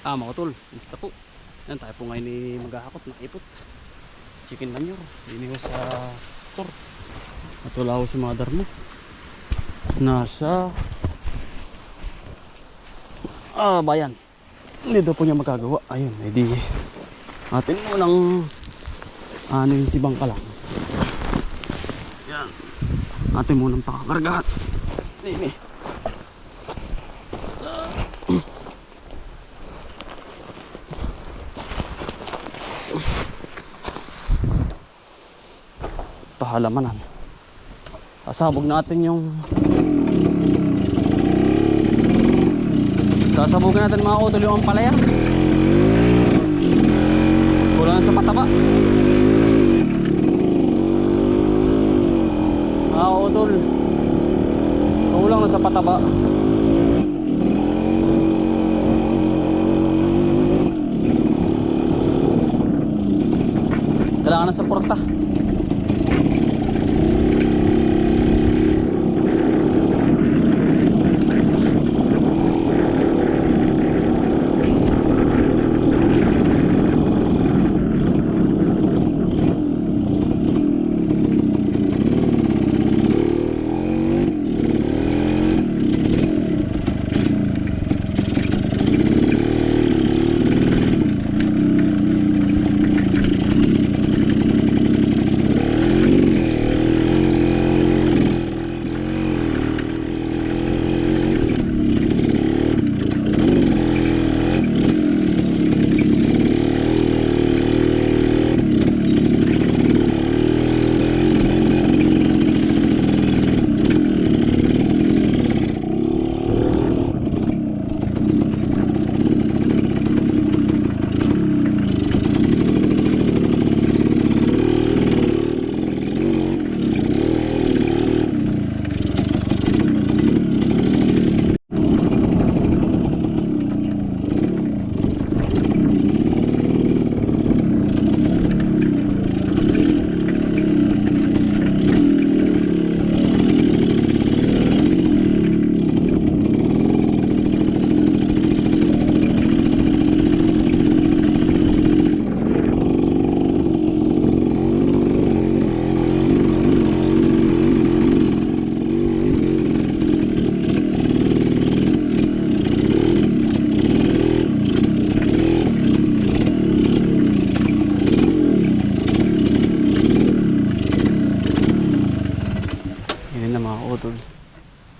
Mga tol, basta po. Yan, tayo po ngayon maghahakot ng ipot. Chicken manure. Hindi ko sa motor. At wala ko si mother mo. Nasa bayan. Hindi daw po niya magagawa. Ayun, edi atin munang yung sibang ka lang. Yan. Atin munang pakakargahan. Ini. Pahalamanan. Sasabog natin yung sasabugan natin mga utol yung ampalaya. Kulang sa pataba mga utol, kulang na sa pataba. Kailangan na sa porta.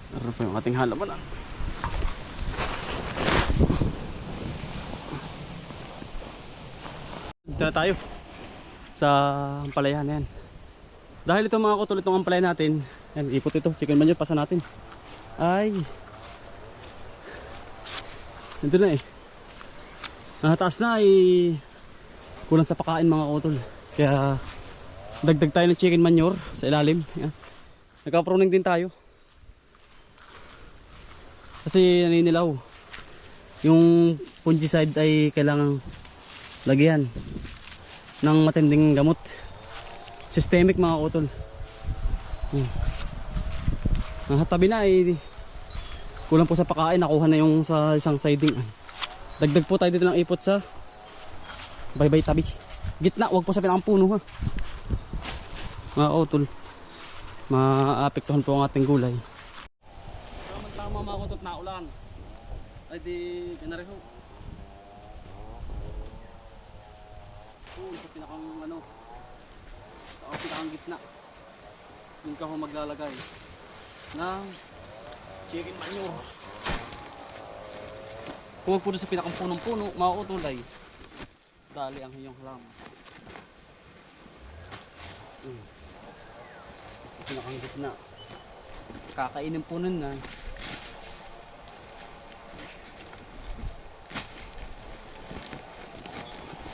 Meron pa yung ating halamanan. Dito na tayo sa ampalayan na yan. Dahil ito mga kutol, itong ampalayan natin, yan, ipot ito, chicken manure, pasa natin. Ay, ito na eh. Nataas na ay kulang sa pakain mga kutol. Kaya dagdag tayo ng chicken manure sa ilalim. Yan. Nagka-pruning din tayo. Kasi naninilaw. Yung fungicide ay kailangang lagyan ng matinding gamot. Systemic mga utol. Tabi na ay kulang po sa pakain. Nakuha na yung sa isang siding. Dagdag po tayo dito ng ipot sa baybay tabi. Gitna, wag po sa pinakang-puno ha. Mga utol, maapektuhan po ang ating gulay. Tama mga kutot na ulan. Ay di ganariho. Sa pinakang sa pinakang gitna. Yung ka ho maglalagay ng chicken manure. Huwag po sa pinakang punong-puno, mga utol ay dali ang inyong halaman. Pinakang gitna. Kakainin po nun na.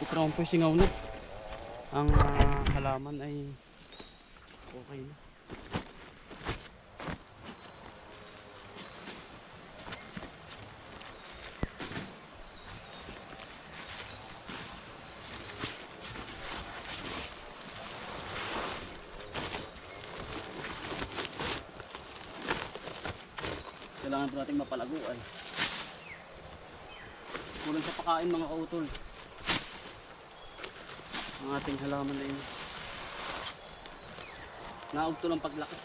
Ito naman po yung singaw na. Ang halaman ay okay na. Kailangan po natin mapalago ay. Kulang sa pakain mga kautol. Ang ating halaman na yun. Naugto ng paglaki.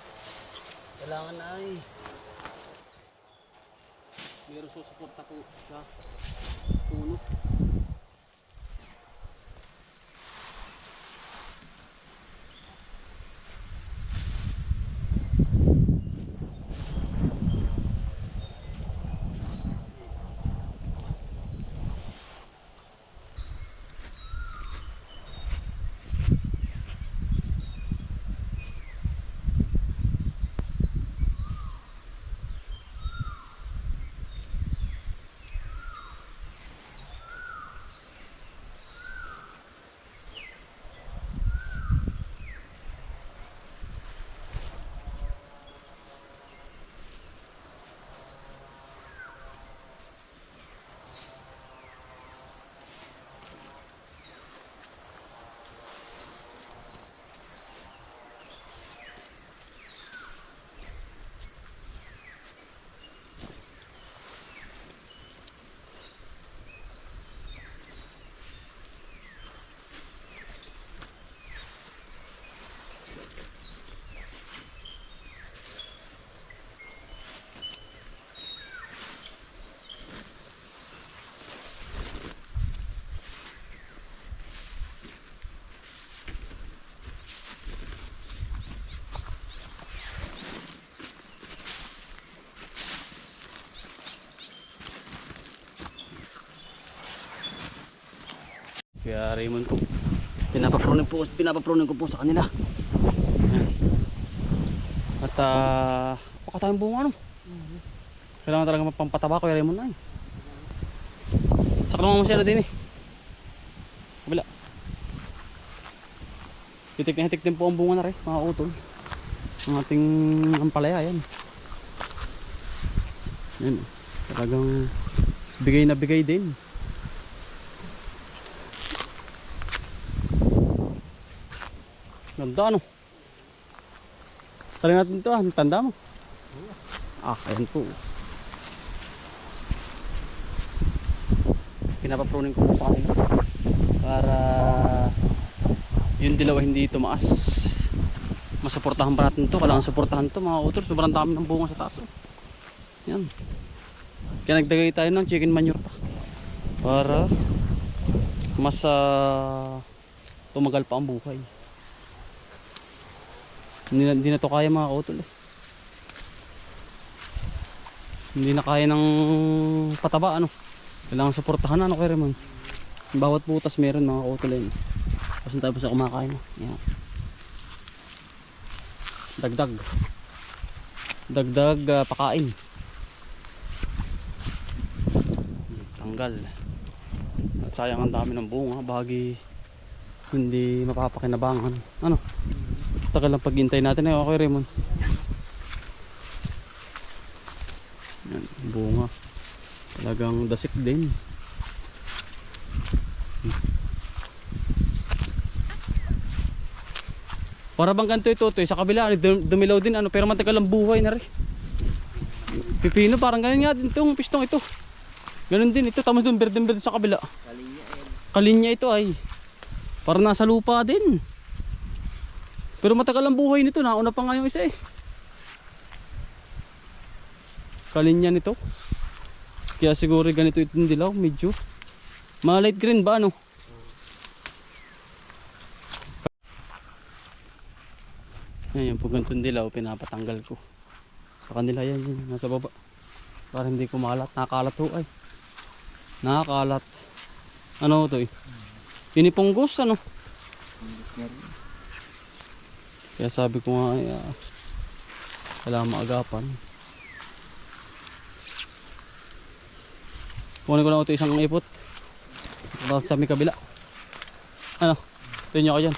Kailangan na ay meron susuporta po sa puno. Kaya Raymond po, pinapapronin ko po sa kanila. Ayan. At pakatayang bunga no. Kailangan talaga mapampataba ko kaya Raymond na eh. Saka naman masyado din eh. Kabila. Hitik na hitik din po ang bunga na rin, mga utol. Ang ating ampalaya yan. Yan. Talagang bigay na bigay din. Ganda ano. Tali natin ito tanda mo. Ayan po. Pinapapronin ko po sa kanila para yung dilaw hindi tumaas. Masuportahan pa natin ito. Kailangan suportahan ito mga utol. Sobrang dami ng bunga sa taas. Yan. Kaya nagdagay tayo ng chicken manure pa para mas tumagal pa ang buhay. Hindi na to kaya mga kautol eh. Hindi na kaya ng pataba ano. Kailangan suportahan ano kay Raymond. Bawat butas meron mga kautol eh. Kasi tayo pa sa kumakain. Yan. Dagdag pakain. Tanggal. At sayang ang dami ng bunga. Bahagi hindi mapapakinabangan. Ano? Tagal lang paghintay natin eh. Okay Raymond. Yan, bunga. Talagang dasik din. Para bang ganito ito sa kabila dumilaw din ano, pero matagal ang buhay na rin. Pipino parang ganyan nga din itong pistong ito. Ganun din ito, tamos doon berde sa kabila. Kalinya ito ay. Parang nasa lupa din. Pero matagal ang buhay nito, nauna pa nga yung isa eh. Kalinya nito. Kaya siguro ganito itong dilaw, medyo light green ba ano? Yan po ganitong dilaw, pinapatanggal ko. Sa kanila yan, nasa baba. Para hindi kumalat, nakakalat ho ay. Nakakalat. Ano ito eh? Pinipunggos ano? Punggos na rin. Kaya sabi ko nga ay kailangan maagapan. Kunin ko lang ito isang ipot. Ito sa may kabila. Ano? Tingnan ko dyan.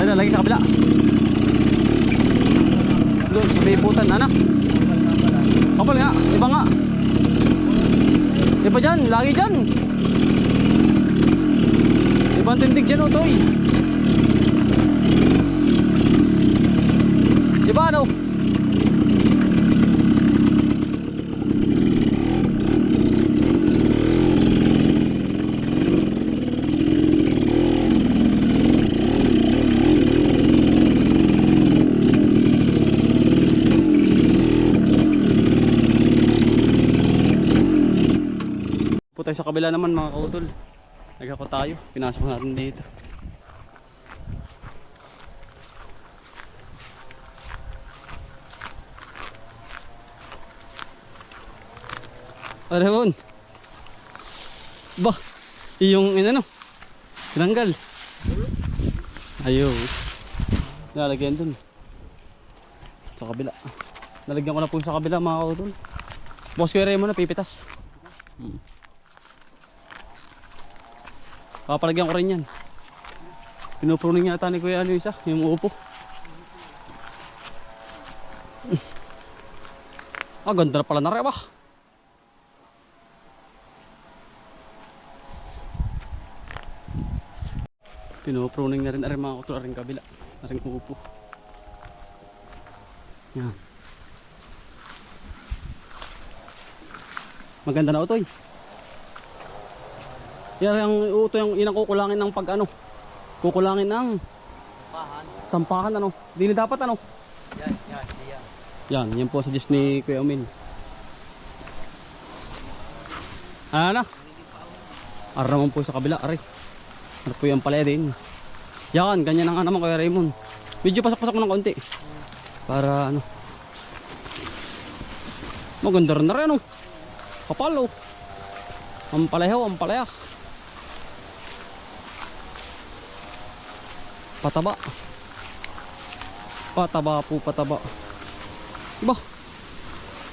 Yan, lagi sa kabila. Doon, sa may iputan, ano? Kapal nga, iba nga. Iba dyan, lagi dyan. Ibang tindig dyan, Utoy. Iba, ano? Tayo sa kabila naman mga kautol. Nagkako tayo, pinasok natin dito. Arehon. Bah, yung ano, tinanggal. Ayaw. Nalagyan dun. Sa kabila. Nalagyan ko na po sa kabila mga kautol. Boss ko yung mo na pipitas. Papalagyan ko rin yan. Pinupruning yata ni Kuya ano isa, yung upo. Ah, ganda na pala na rin ba? Pinupruning na rin mga kuto, rin kabila. Rin upo. Yan. Maganda na Utoy. Yan yung uto yung inang kukulangin ng pag ano. Kukulangin ng sampahan ano. Dili dapat ano. Yan, yan po sa Diyos ni Kuya Umin. Ano? Araman po sa kabila, ari. Ano po yung palaya din. Yan, ganyan ang naman Kuya Raymond. Medyo pasok-pasok mo ng konti. Para ano. Maganda rin na rin ano. Kapal oh. Ang palayaw, ang palaya. Pataba. Pataba po, pataba. Ba?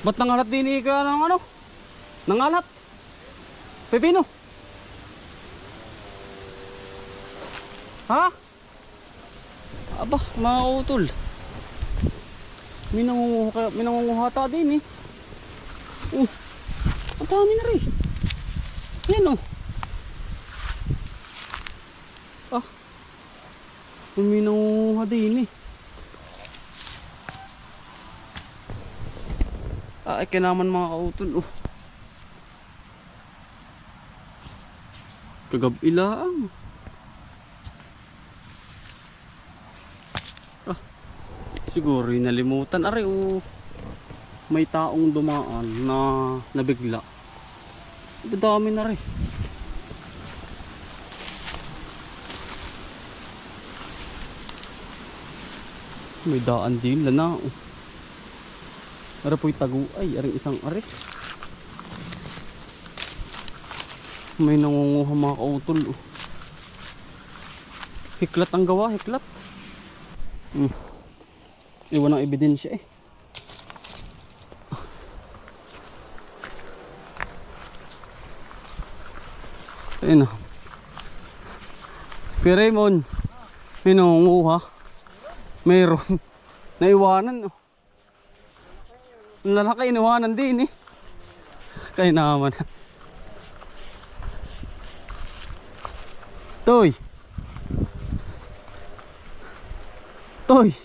Ba't nangalat din ka ng ano? Nangalat? Pepino? Ha? Aba, mga utol. Minangunguhata din eh. Ang dami na rin. Yan oh. Ah. Minangunguha din eh. Ay, kinaman mga kautol oh. Kagab-ilaang. Ah, siguro yung nalimutan. Aray oh. May taong dumaan na nabigla. Dami na rin. May daan din lana oh. Ara po'y tagu ay aring isang ari. May nangunguha mga kautol oh. Hiklat ang gawa, hiklat. Iwan ang ebidensya eh. Ayun oh. Kuya Raymond, may nangunguha. Mayroon. Naiwanan oh. Ang lalaki iniwanan din eh. Kaya naman. Toy. Toy.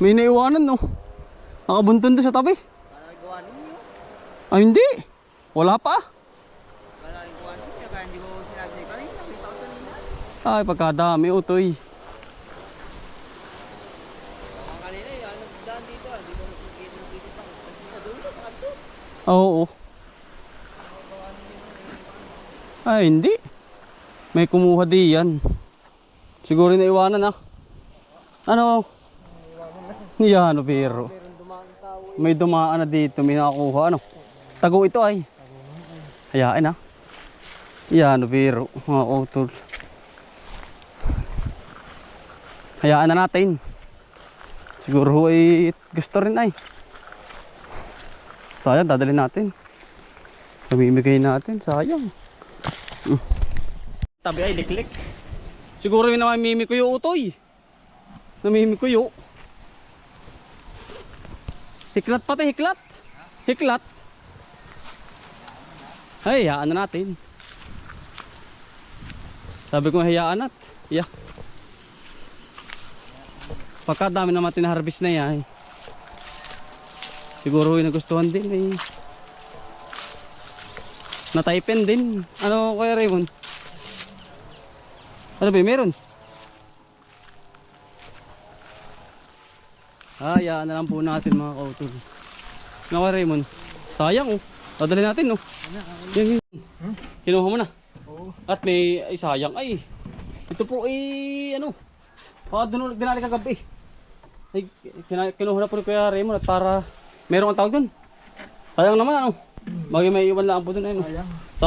May naiwanan oh. Nakabuntun doon sa tabi. Ay hindi. Wala pa. Ay pagkadami oh Toy. Oo. Ay hindi. May kumuha diyan. Siguro naiwanan ah. Ano? Yan pero. May dumaan na dito, may nakakuha ano. Tago ito ay. Hayaan ah. Yan pero mga utol. Hayaan na natin. Siguro ay gusto rin ay. Sayang, dadalhin natin. Pamimigay natin, sayang. Tabi ay liklik. Siguro yun naman mimi ko yung utoy. Namimikuyo. Hiklat pati, hiklat. Hiklat. Ay, hayaan na natin. Sabi ko hayaan at. Yeah. Pagka dami naman tinaharbis na yan. Siguro yung nagustuhan din eh. Nataypen din. Ano kaya Raymond? Ano ba meron? Hayaan na lang po natin mga kautol. Ano kaya Raymond? Sayang oh. Dadali natin oh. Yan. Kinuha mo na. Oo. At may ay sayang ay. Ito po ay ano. Doon dinali kagabi. Ay kinuha na po ni Kuya Raymond at para meron ang tawag doon. Sayang naman ano. May iwan lang po doon ayun. Sayang.